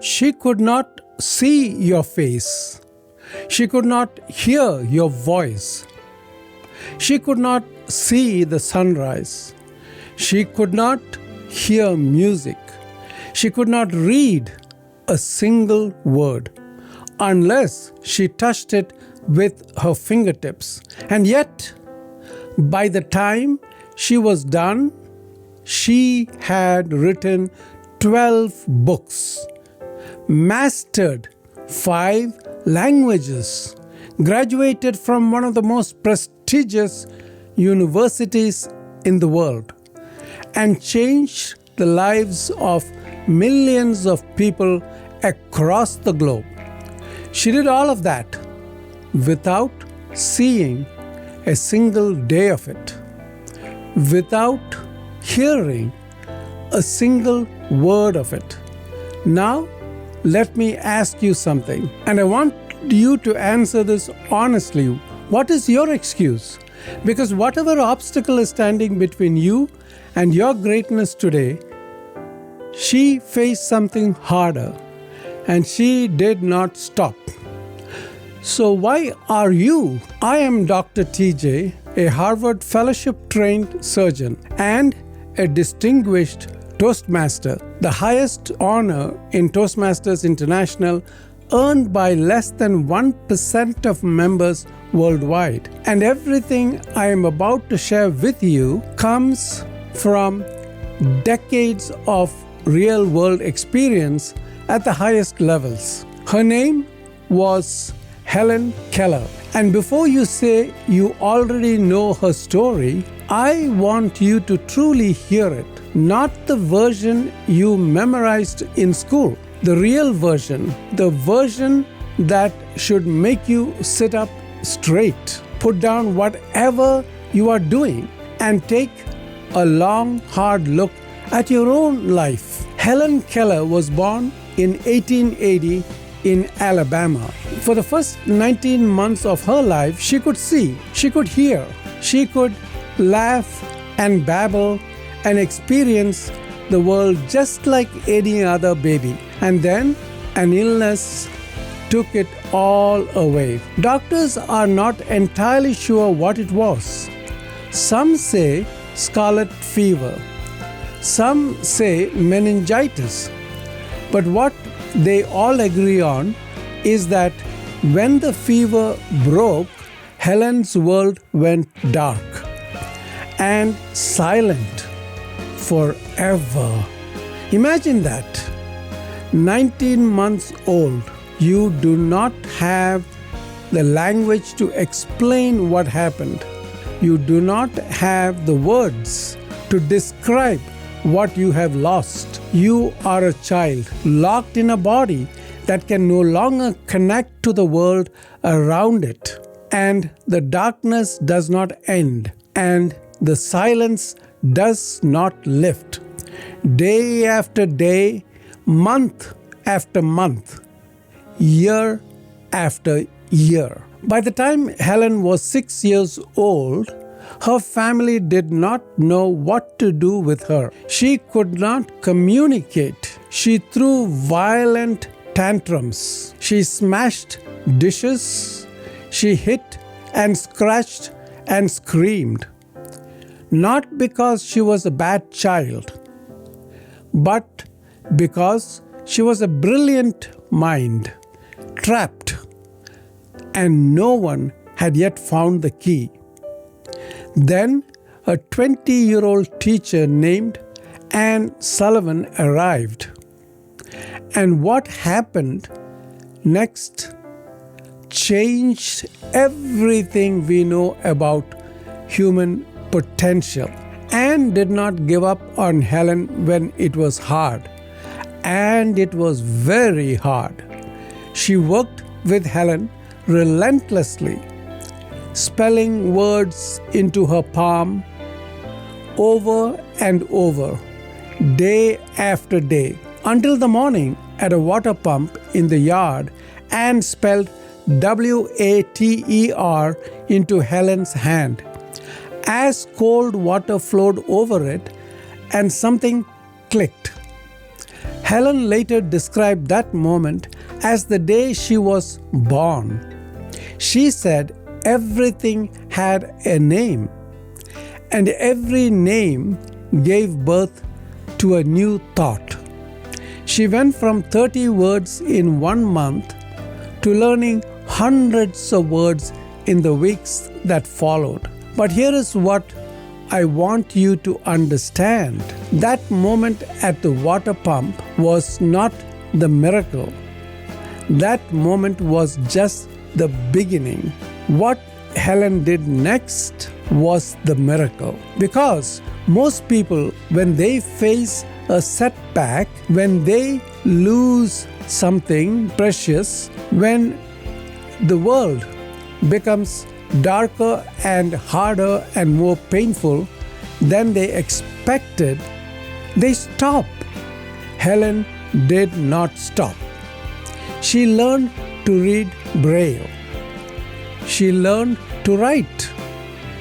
She could not see your face. She could not hear your voice. She could not see the sunrise. She could not hear music. She could not read a single word unless she touched it with her fingertips. And yet, by the time she was done, she had written 12 books, mastered 5 languages, graduated from one of the most prestigious universities in the world, and changed the lives of millions of people across the globe. She did all of that without seeing a single day of it, without hearing a single word of it. Now, let me ask you something, and I want you to answer this honestly. What is your excuse? Because whatever obstacle is standing between you and your greatness today, she faced something harder and she did not stop. So why are you? I am Dr. TJ, a Harvard Fellowship trained surgeon and a distinguished Toastmaster, the highest honor in Toastmasters International, earned by less than 1% of members worldwide. And everything I am about to share with you comes from decades of real-world experience at the highest levels. Her name was Helen Keller. And before you say you already know her story, I want you to truly hear it. Not the version you memorized in school, the real version, the version that should make you sit up straight, put down whatever you are doing, and take a long, hard look at your own life. Helen Keller was born in 1880 in Alabama. For the first 19 months of her life, she could see, she could hear, she could laugh and babble and experience the world just like any other baby. And then an illness took it all away. Doctors are not entirely sure what it was. Some say scarlet fever. Some say meningitis. But what they all agree on is that when the fever broke, Helen's world went dark and silent forever. Imagine that. 19 months old, you do not have the language to explain what happened. You do not have the words to describe what you have lost. You are a child locked in a body that can no longer connect to the world around it. And the darkness does not end, and the silence does not lift. Day after day, month after month, year after year. By the time Helen was 6 years old, her family did not know what to do with her. She could not communicate. She threw violent tantrums. She smashed dishes. She hit and scratched and screamed. Not because she was a bad child, but because she was a brilliant mind, trapped, and no one had yet found the key. Then a 20-year-old teacher named Anne Sullivan arrived. And what happened next changed everything we know about human potential. Anne did not give up on Helen when it was hard. And it was very hard. She worked with Helen relentlessly, spelling words into her palm over and over, day after day, until the morning at a water pump in the yard, Anne spelled WATER into Helen's hand. As cold water flowed over it, and something clicked. Helen later described that moment as the day she was born. She said everything had a name, and every name gave birth to a new thought. She went from 30 words in 1 month to learning hundreds of words in the weeks that followed. But here is what I want you to understand. That moment at the water pump was not the miracle. That moment was just the beginning. What Helen did next was the miracle. Because most people, when they face a setback, when they lose something precious, when the world becomes darker and harder and more painful than they expected, they stop. Helen did not stop. She learned to read Braille. She learned to write.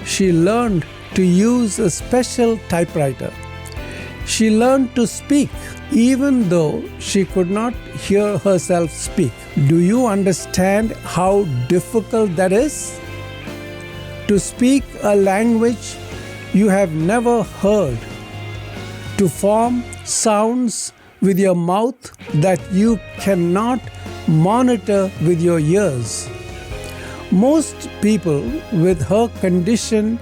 She learned to use a special typewriter. She learned to speak, even though she could not hear herself speak. Do you understand how difficult that is? To speak a language you have never heard, to form sounds with your mouth that you cannot monitor with your ears. Most people with her condition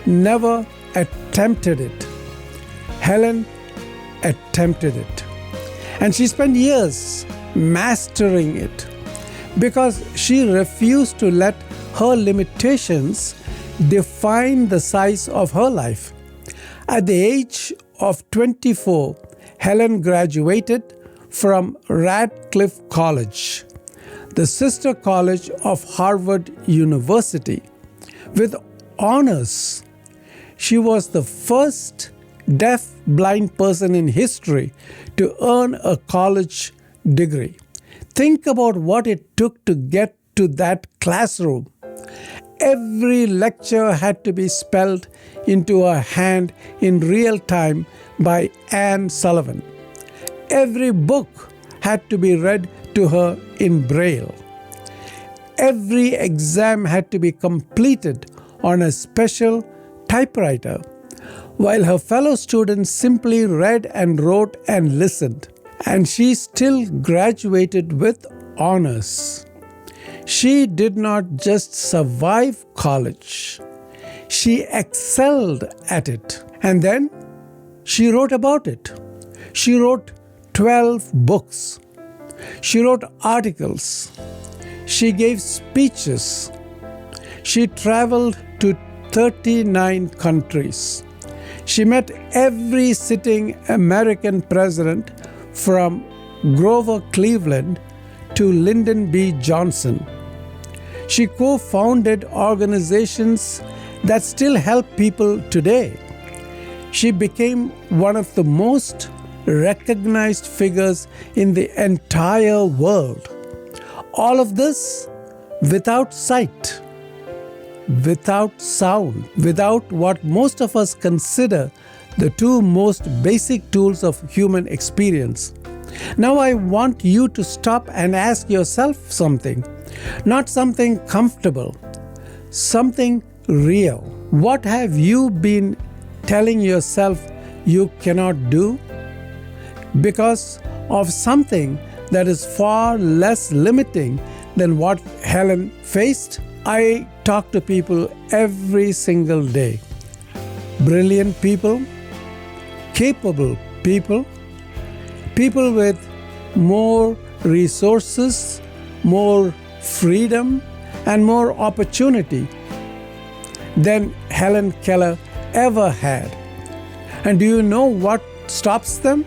never attempted it. Helen attempted it, and she spent years mastering it because she refused to let her limitations define the size of her life. At the age of 24, Helen graduated from Radcliffe College, the sister college of Harvard University, with honors. She was the first deaf-blind person in history to earn a college degree. Think about what it took to get to that classroom. Every lecture had to be spelled into her hand in real time by Anne Sullivan. Every book had to be read to her in Braille. Every exam had to be completed on a special typewriter, while her fellow students simply read and wrote and listened. And she still graduated with honors. She did not just survive college, she excelled at it. And then she wrote about it. She wrote 12 books. She wrote articles. She gave speeches. She traveled to 39 countries. She met every sitting American president from Grover Cleveland to Lyndon B. Johnson. She co-founded organizations that still help people today. She became one of the most recognized figures in the entire world. All of this without sight, without sound, without what most of us consider the two most basic tools of human experience. Now I want you to stop and ask yourself something. Not something comfortable, something real. What have you been telling yourself you cannot do? Because of something that is far less limiting than what Helen faced? I talk to people every single day. Brilliant people, capable people, people with more resources, more freedom, and more opportunity than Helen Keller ever had. And do you know what stops them?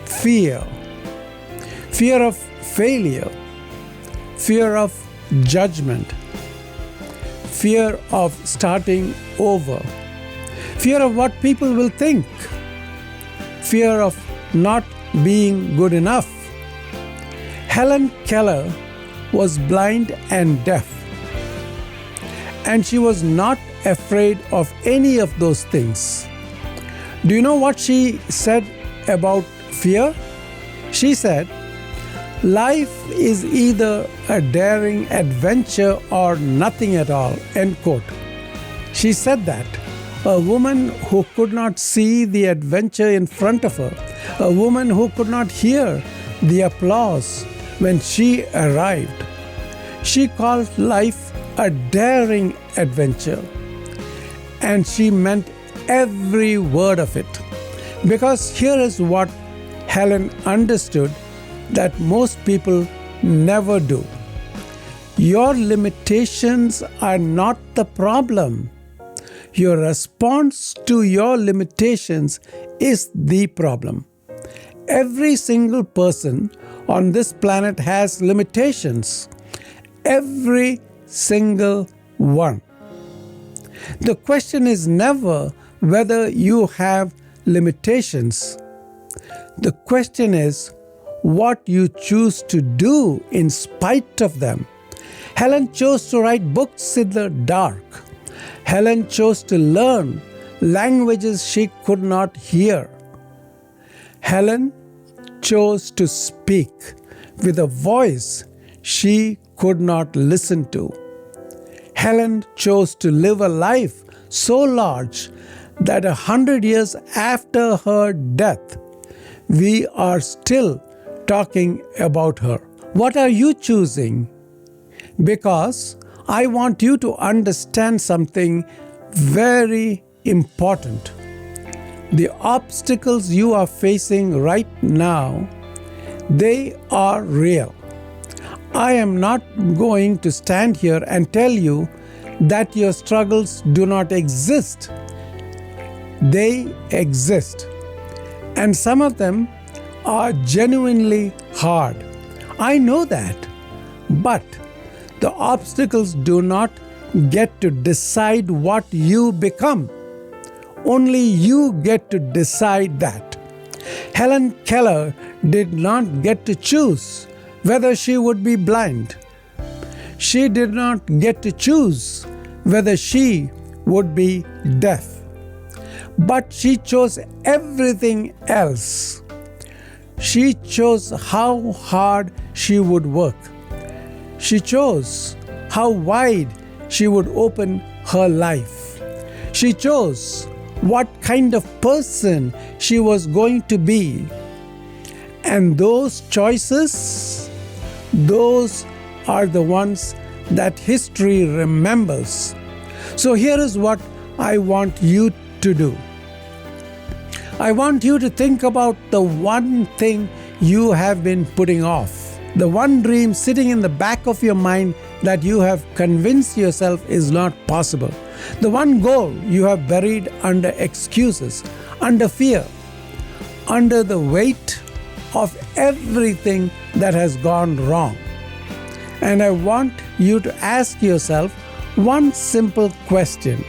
Fear. Fear of failure. Fear of judgment. Fear of starting over. Fear of what people will think. Fear of not being good enough. Helen Keller was blind and deaf, and she was not afraid of any of those things. Do you know what she said about Fear? She said, life is either a daring adventure or nothing at all. End quote. She said that. A woman who could not see the adventure in front of her, a woman who could not hear the applause when she arrived. She called life a daring adventure, and she meant every word of it. Because here is what Helen understood that most people never do. Your limitations are not the problem. Your response to your limitations is the problem. Every single person on this planet has limitations. Every single one. The question is never whether you have limitations. The question is what you choose to do in spite of them. Helen chose to write books in the dark. Helen chose to learn languages she could not hear. Helen chose to speak with a voice she could not listen to. Helen chose to live a life so large that 100 years after her death, we are still talking about her. What are you choosing? Because I want you to understand something very important. The obstacles you are facing right now, they are real. I am not going to stand here and tell you that your struggles do not exist. They exist. And some of them are genuinely hard. I know that. But the obstacles do not get to decide what you become. Only you get to decide that. Helen Keller did not get to choose whether she would be blind. She did not get to choose whether she would be deaf. But she chose everything else. She chose how hard she would work. She chose how wide she would open her life. She chose what kind of person she was going to be. And those choices, those are the ones that history remembers. So here is what I want you to do. I want you to think about the one thing you have been putting off, the one dream sitting in the back of your mind that you have convinced yourself is not possible, the one goal you have buried under excuses, under fear, under the weight of everything that has gone wrong. And I want you to ask yourself one simple question.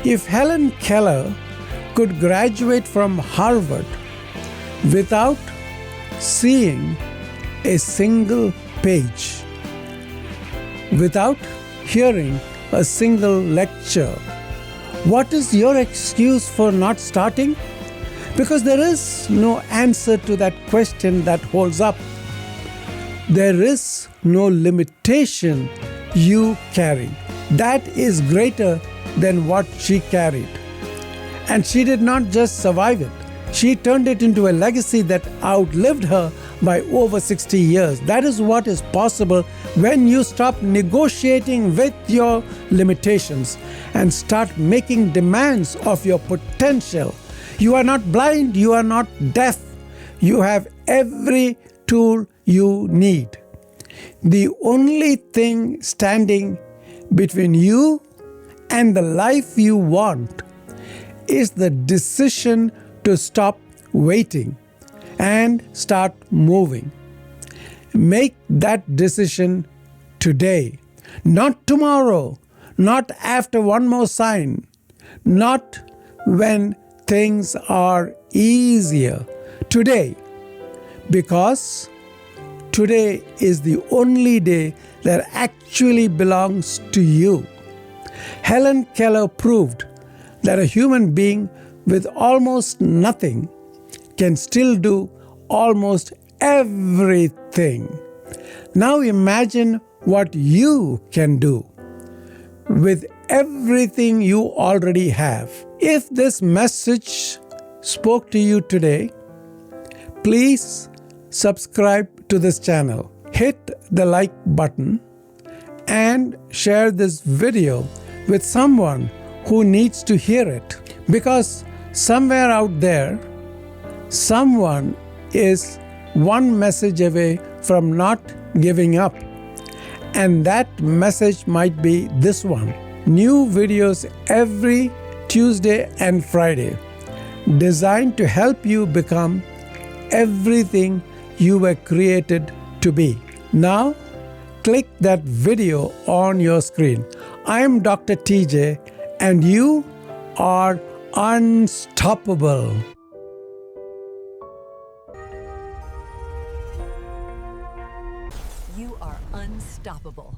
If Helen Keller could graduate from Harvard without seeing a single page, without hearing a single lecture, what is your excuse for not starting? Because there is no answer to that question that holds up. There is no limitation you carry that is greater than what she carried. And she did not just survive it. She turned it into a legacy that outlived her by over 60 years. That is what is possible when you stop negotiating with your limitations and start making demands of your potential. You are not blind, you are not deaf. You have every tool you need. The only thing standing between you and the life you want is the decision to stop waiting and start moving. Make that decision today, not tomorrow, not after one more sign, not when things are easier. Today, because today is the only day that actually belongs to you. Helen Keller proved that a human being with almost nothing can still do almost everything. Now imagine what you can do with everything you already have. If this message spoke to you today, please subscribe to this channel. Hit the like button and share this video with someone who needs to hear it. Because somewhere out there, someone is one message away from not giving up. And that message might be this one. New videos every Tuesday and Friday, designed to help you become everything you were created to be. Now, click that video on your screen. I am Dr. TJ, and you are unstoppable. You are unstoppable.